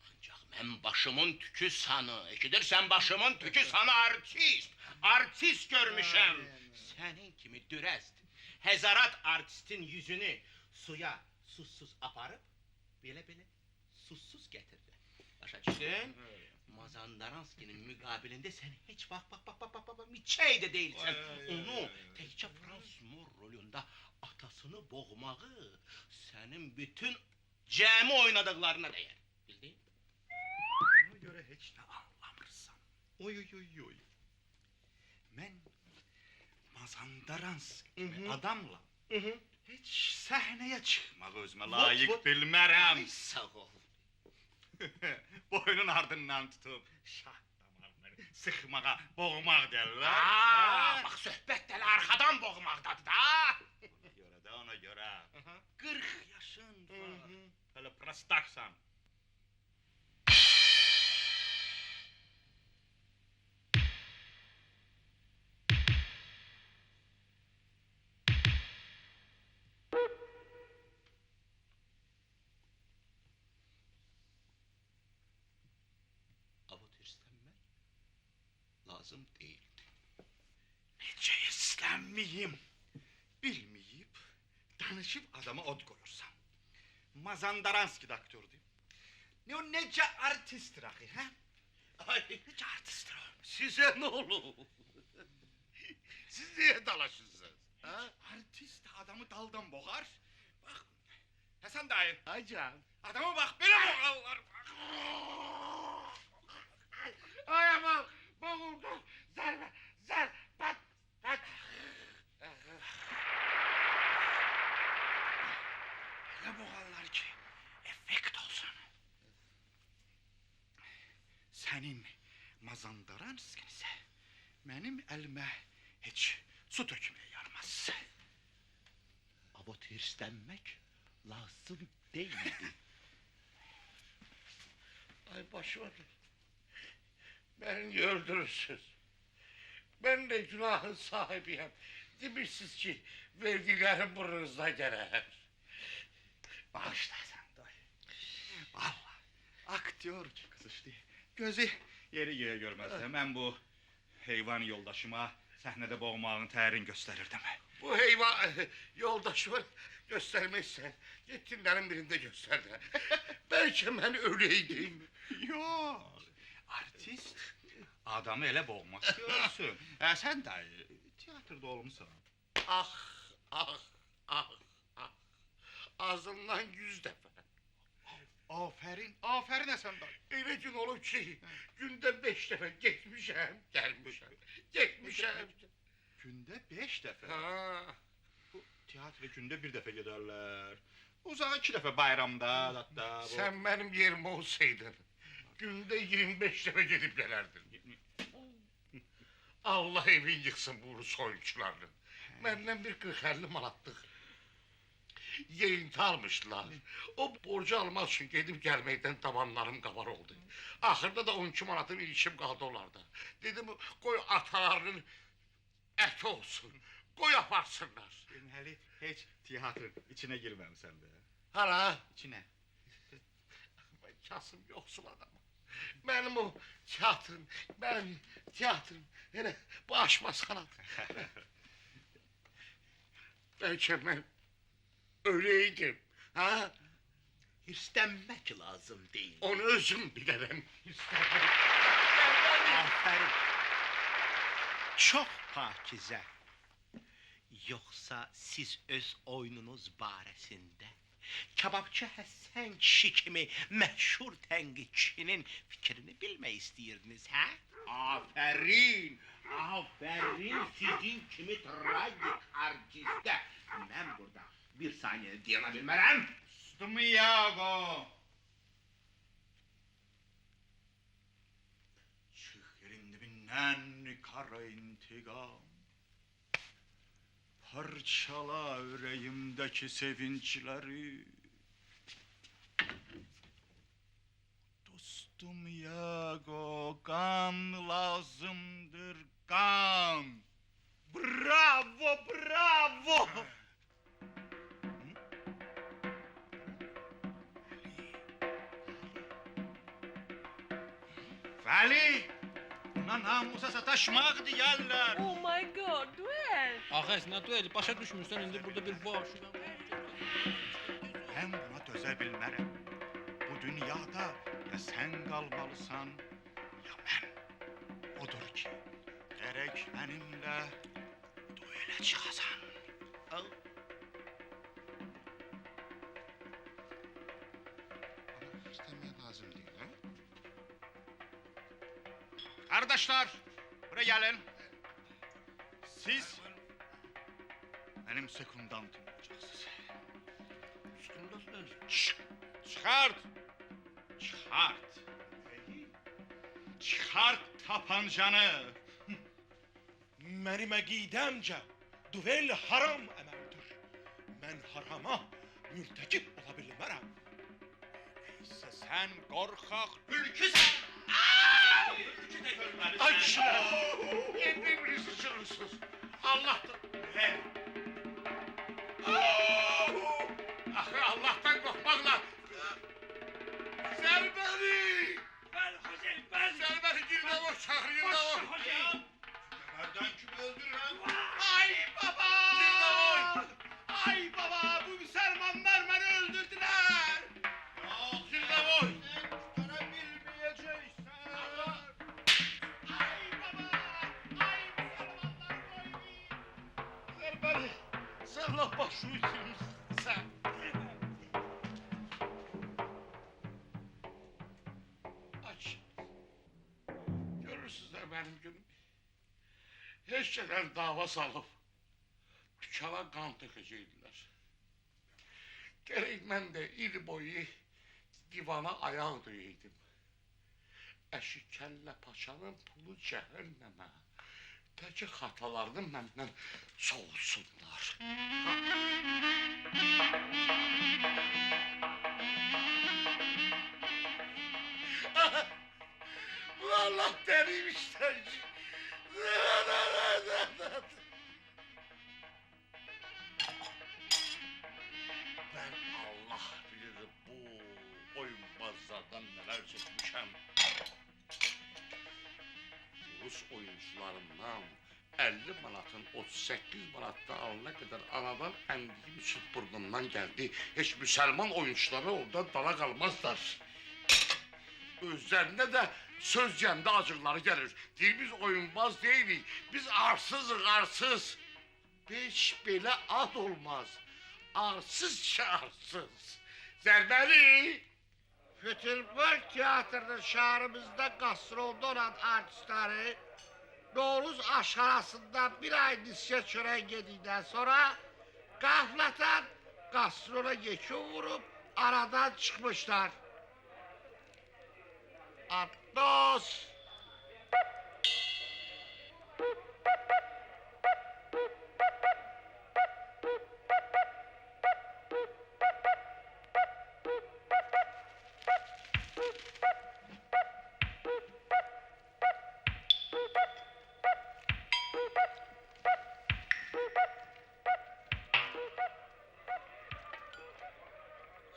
Ancaq Ben başımın tükü sanı, eşidirsen başımın tükü sanı artist. Artist görmüşem. Senin kimi dürest, hezarat artistin yüzünü suya susuz aparıp, böyle susuz getirdi. Başa çıktın? Mazandaranski'nin mükabilinde sen hiç bak bir şey de değilsen. Onu təkcə Frans Mor rolünde atasını boğmağı senin bütün cemi oynadıklarına değer. Bildin?
Ona göre hiç ne anlamırsan. Oy. Ben Mazandaransk adamla hiç sahneye çıkmak özüme layık bilmərəm.
Ay sağ ol.
Boynun ardından tutup şah damarları sıkmağa, boğmak derler.
Bak söhbət dəli arxadan boğmaqdadır da.
Ona göre. 40 yaşın var. Hele prostaksan.
Avut istenmek lazım değildi.
Nece istenmeyeyim. Bilmeyip, danışıp adama od koyursam. Mazandaranski doktordu. Ne o nece artisttir ahi, ha?
Ay,
Nece artisttir o?
size ne olur?
Siz niye dalaşırsınız? Ha? Artist adamı daldan boğar. Bak, Hasan dayı.
Hocam.
Adama bak, böyle boğarlar. Bak.
Ay aman, boğuldum. Zerbe, pat.
Öyle boğarlar ki, efekt olsun. Senin Mazandaranskın ise benim elime hiç su dökmeye yaramaz.
Avut istenmek lazım değildi.
Ay başıma. Beni öldürürsünüz. Ben de günahın sahibiyim. Demişsiniz ki vergilerim burnunuzda gelir.
Bağışla sen dayı. Vallahi aktör kızıştı. Gözü yeri göğe görmezdi. Ben bu heyvan yoldaşıma sahnede boğmağın tərin gösterirdim.
Bu heyvan yoldaşımı göstermezsen gittinlerin birinde göster de. Belki ben öleydim.
Yok. Artist adamı ele boğmak istiyorsun. Sen dayı tiyatroda olmuşsun.
Ah. Ağzından 100 defa.
Aferin Hasan dayı.
Öyle gün olur ki günde 5 defa gelmişim.
Günde 5 defa.
Ha.
Bu tiyatro günde 1 defa giderler. Uzağa 2 defa bayramda hatta.
Sen benim yerim olsaydın günde 25 defa gelip gelerdin. Allah evin yıksın bu soyuncularını. Benden bir 40-50 manatlık yayıntı almışlar. O borcu almak için gidip gelmekten tabanlarım kabar oldu. Ahırda da 12 manatın ilişim kaldı onlarda. Dedim koy atalarının eti olsun. Koy yaparsınlar.
Deməli heç tiyatro içine girməmisən də.
Hala.
İçine.
Ben Kasım yoksul adamım. Benim tiyatrum, hele başmaz kanat. Belki ben öyleydim, ha?
İstenmek lazım değil.
Onu özüm bilirim.
Aferin. Çok pakize. Yoksa siz öz oyununuz baresinde kebapçı Həsən kişi kimi meşhur tənqidçinin fikrini bilmək istiyirdiniz, ha? Aferin sizin kimi tragik artiste. Ben burada bir saniye dayanabilmərəm.
Stumiyago. Çık yerin dibinden kara intikam. Parçala yüreğimdeki sevinçleri. Dostum Yago, kan lazımdır, kan. Bravo. Bəli, buna namusa sataşmaq deyərlər.
Oh my god, duel. Ağa, nə duel? Başa düşmürsən indi burada bir vahşi var.
Mən buna dözə bilmərəm. Bu dünyada ya sən qalmalısan, ya mən. Odur ki, gərək mənimlə duelə çıxasan. Al. Ama istemeye lazım değil, ha? Kardeşler, buraya gelin. Siz benim sekundantım olacaksınız. Çıkart! Çıkart! Çıkart tapancanı!
Mənim əqidəmcə duel haram əməldir. Mən harama mürtəkib ola bilmərəm.
Neyse sen korkak ülküsen! Ülkü de görmelisin!
Ay kişiler! Niye birbirinizi çırırsınız? Allah'tan...
Hey!
Ahı Allah'tan korkmakla... Zerberi!
Ben Hüseyin, ben.
Zerberi girme o şahriye de o!
Geberden kimi öldürürüm?
Ay baba! Ay baba! Bu Müslümanlar beni öldürdüler!
Yok!
Kirlevoy!
Görebilmeyeceksin!
Ay baba! Ay Müslümanlar koydu! Zerberi! Sen la başlıyorsunuz sen! Aç! Görürsünüzler benim günüm. Hiç şeyden dava salıp dükana kan tökecektiler. Gerek ben de il boyu divana ayak döyeydim. Eşi kelle paşanın pulu cehenneme. Teki hatalarını benden soğusunlar. Bu Allah deniymişler. Ben Allah bilir bu oyunbazlardan neler çekmişim. Rus oyuncularından 50 manatın 38 manattan alana kadar anadan emdiğim süt burnumdan geldi. Hiç Müslüman oyuncuları orada dala kalmazlar. Özlerinde de söz yemde acıkları gelir. Değil biz oyunbaz değiliz. Biz arsızız arsız. Beş bile ad olmaz. Arsız şarsız. Zerbeli. Fütürburg Tiyatro'nun şehrimizde gastrolda olan artistleri Novruz aşarasında bir ay nisye çörek yedikten sonra gafleten gastrola geçi vurup aradan çıkmışlar. Atlas!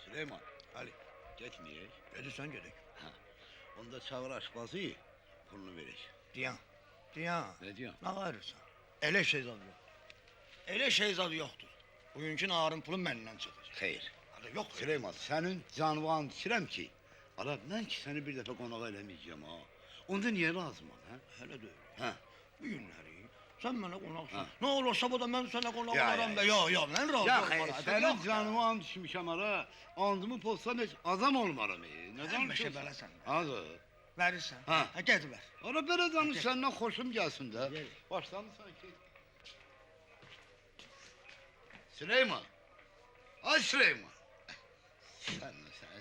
Süleyman, Ali, geçmeyek.
Gedirsən gedək.
Onda çağır aşpazı, pulunu verək.
Diyan.
Ne diyorsun?
Nə qayırırsan? Elə şey zad yox. Elə şey zad yoxdur. Bugünkü narın pulu məndən çıxacaq.
Xeyr.
Hələ yox.
Süleyman, senin canvan içirəm ki, ala mən ki seni bir dəfə qonaq eləməyəcəm ha. Onda niye lazım ol, ha?
Hələ deyil.
Hə.
Bu günləri sən mənə qonaqsın.
Ha.
Nə olursa bu da mən sənə qonaq
Ya,
olaram
ya,
da. Yo, mən razı
Ya
olmaram.
xeyr, senin canvan düşmüşəm ala. Andımı pozsam heç adam olmaram. Neden
Həmişə beləsən.
Hazır.
Verirsən.
Ha.
Get ver.
Ona belə danış, senden xoşum gəlsin də. Başlamısan ki. Süleyman. Ay Süleyman. Sen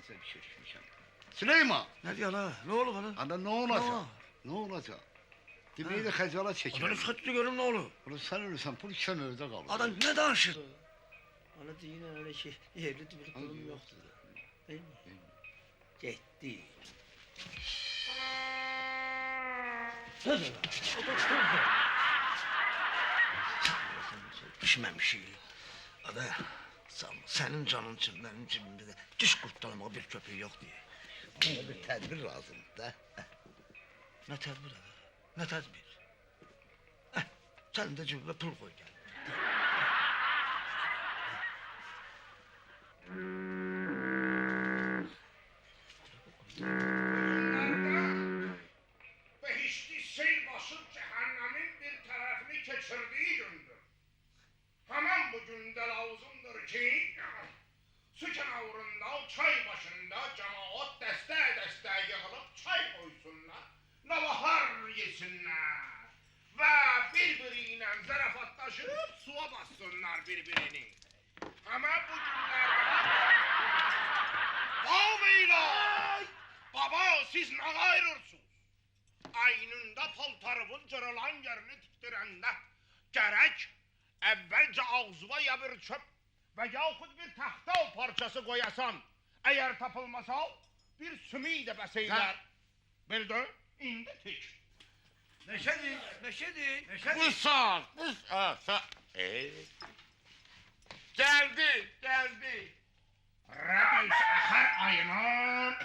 bir şey düşmüşəm. Süleyman.
Nə deyir la? Nə olub ana?
Ana ne olacak?
var?
Ne olacak? Demeyi de xəcala çekilir.
Adını sıxıtdı görüm nə olur?
Bunu sen ölürsen, pul sen evde kalır.
Adam nə danışır? Ana deyinə öyle şey, yerli dibili pulum yoxdur. Değil mi? Getdi. Düşməmişik. Ada, sənin canın üçün mənim cibimdə də diş qurtlarıma bir köpük yox deyə.
Buna bir tedbir lazım da.
Ne tedbir eder? Ne tedbir? Senin de cebine pul koy gel.
Behişti sel basıp cehennemin bir tarafını geçirdiği gündür. Hemen bu günde lazımdır ki su kenarında, çay başında cemaat deste yığılıp çay koysunlar, navahar yesinler ve birbiriyle zarafatlaşıp suya bassınlar birbirini. Hemen bu günlerde... Beyler! Baba siz ne ayırırsınız? Aynında paltarımın cırılan yerini tiktirende gerek evvelce ağzıma ya bir çöp ve yahut bir tahta parçası koyasan, eğer tapılmasa bir sümüğü de beseyler. Bildin? İndi tik.
Neşedi, neşedi, neşedi.
Bu saat. Geldi. Rabius ahar ayının.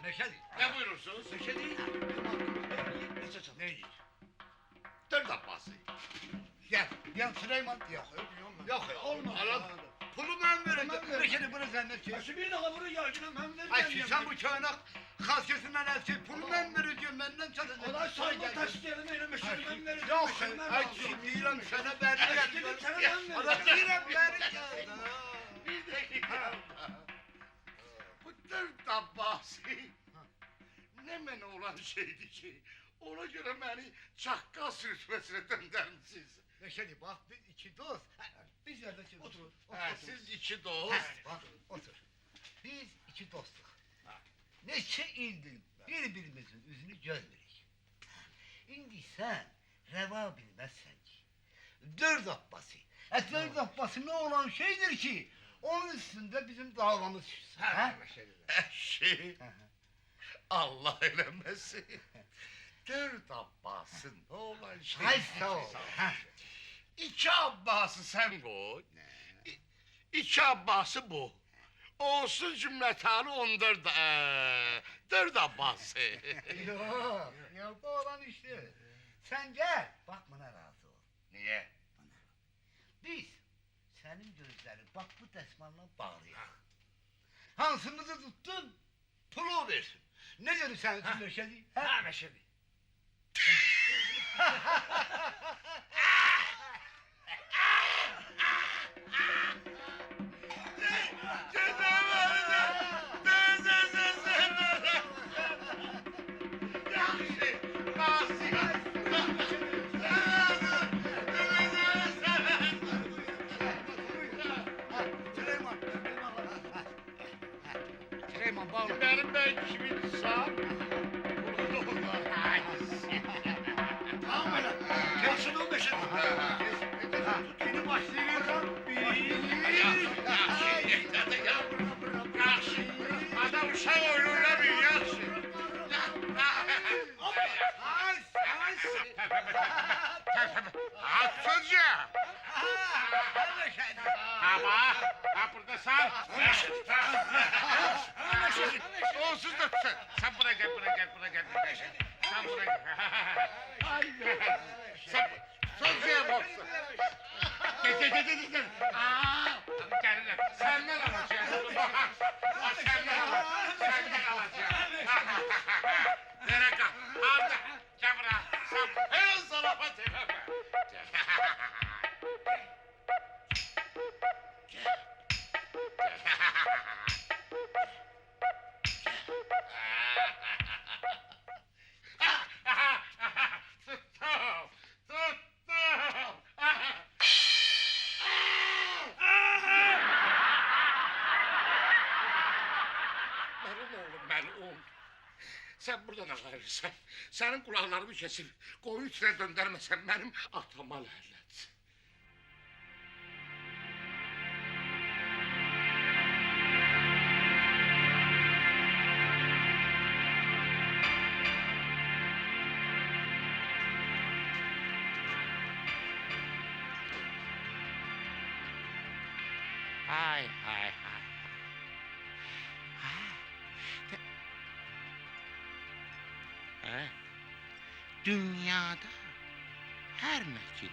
Neşedi.
Ne buyurursunuz?
Neşedi. Ne?
Dört Abbasi.
Gel Süleyman. Yok, olmaz. Pulu ben vereceğim. Neşedi bunu zennet ki.
Şu bir dakika bunu yargına ben vermem.
Ay sen bu köyüne kalkıyorsundan elçi. Pulu ben vereceğim, benden çatacak.
Ulan sayma taşıyalım öyle meşhur ben vereceğim.
Yok,
meşhur ben
ay
alacağım.
değilim sana vereceğim.
Dedim sana ben
Ana
vereceğim.
değilim vereceğim.
Bu dört Abbasi. Ne men olan şeydi ki? Ona göre beni çakkal sürtmesine döndürmüşsünüz.
Neşedi bak biz iki dost. Biz yerde otur.
Siz iki dost.
Bak otur. Biz iki dostluk. Neçe ildir birbirimizin yüzünü görmürük. Şimdi sen reva bilmezsen ki. Dört Abbasi. Dört Abbasi ne olan şeydir ki? Onun üstünde bizim davamız.
Şey, Allah eylemesin. Dört Abbas'ın ne olan şey.
Hay sağ ol.
İki Abbas'ı sen koy. İki Abbas'ı bu. Olsun cümletalı ondur da. Dört Abbas'ı.
Yok bu olan işte. Sen gel. Bak bana razı ol.
Niye?
Biz senin gözlerin bak bu desmanla bağlayalım. Hansımızı tuttun, pulu versin. Ne diyorsun sen için Meşedi?
Ha meşhur.
Süleyman bağla.
Benim ben kimin sağ?
Tamam öyle. Gel şunu Meşedi. Tut beni başlayalım.
Adam uşak oynayamıyor yaxşı. Atsızca. Ama burada sağ. Onsuz da sen buraya gel. Sen buraya gel. Sen sözcüye baksın. Gel. Gelin. Senden alacağım. Senden alacağım. Nereye kal? Arda. Gel buraya. Sen her zarafet edeme. Melun. Sen buradan ayrılsan, senin kulaklarını kesip koyun içine döndürmesen benim atama lanet. Hay.
dünyada hər nə ki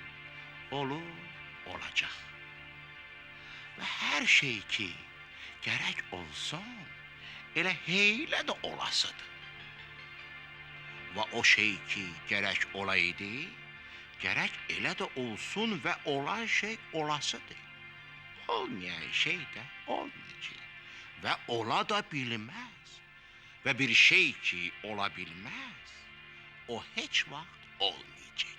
olur, olacaq. Və hər şey ki gərək olsun, elə heylə də olasıdır. Və o şey ki gərək olaydı, gərək elə də olsun və olan şey olasıdır. Olmayan şey də olmayacaq və ola da bilməz. Və bir şey ki ola bilməz, o heç vaxt olmayacaq.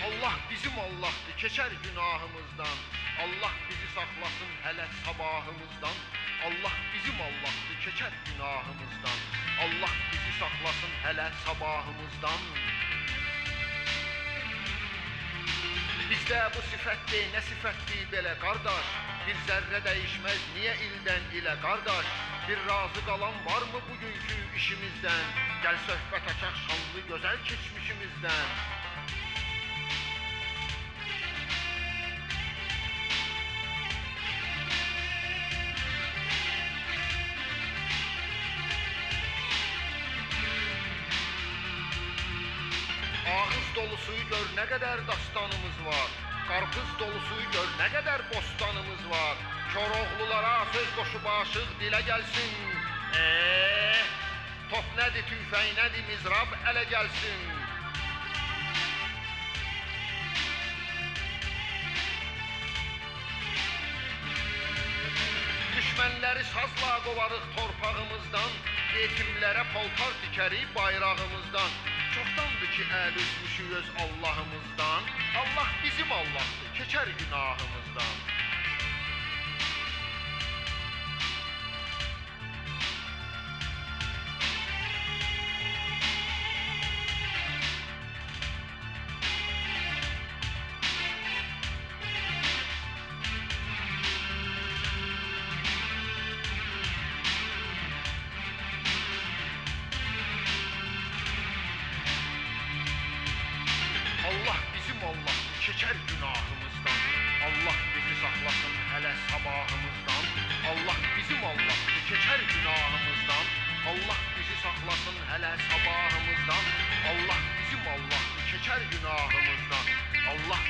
Allah bizim Allah'tı, keçər günahımızdan. Allah bizi saxlasın hələ sabahımızdan. Allah bizim Allah'tı, keçər günahımızdan. Allah bizi saxlasın hələ sabahımızdan. Bizdə bu sifətdir, nə sifətdir belə qardaş? Bir zərrə dəyişməz, niyə ildən ilə qardaş? Bir razı qalan varmı bugünkü işimizdən? Gəl söhbət açaq şanlı gözəl keçmişimizdən. Ağız dolusuyu gör nə qədər dastanımız var. Qarpız dolusuyu gör nə qədər bostanımız var. Koroğlulara söz qoşub aşıq dilə gəlsin. Top nədir, tüfəng nədir, mizrab ələ gəlsin. Düşmənləri sazla qovarıq torpağımızdan. Yetimlərə paltar dikərik bayrağımızdan. Çoxdandır ki, əl üzmüşük öz Allahımızdan. Allah bizim Allah'tır, keçər günahımızdan. Allah bizim Allah'tır, keçər günahımızdan. Allah bizi saxlasın hələ sabahımızdan. Allah bizim Allah'tır, keçər günahımızdan. Allah bizi saxlasın hələ sabahımızdan. Allah bizim Allah'tır, keçər günahımızdan. Allah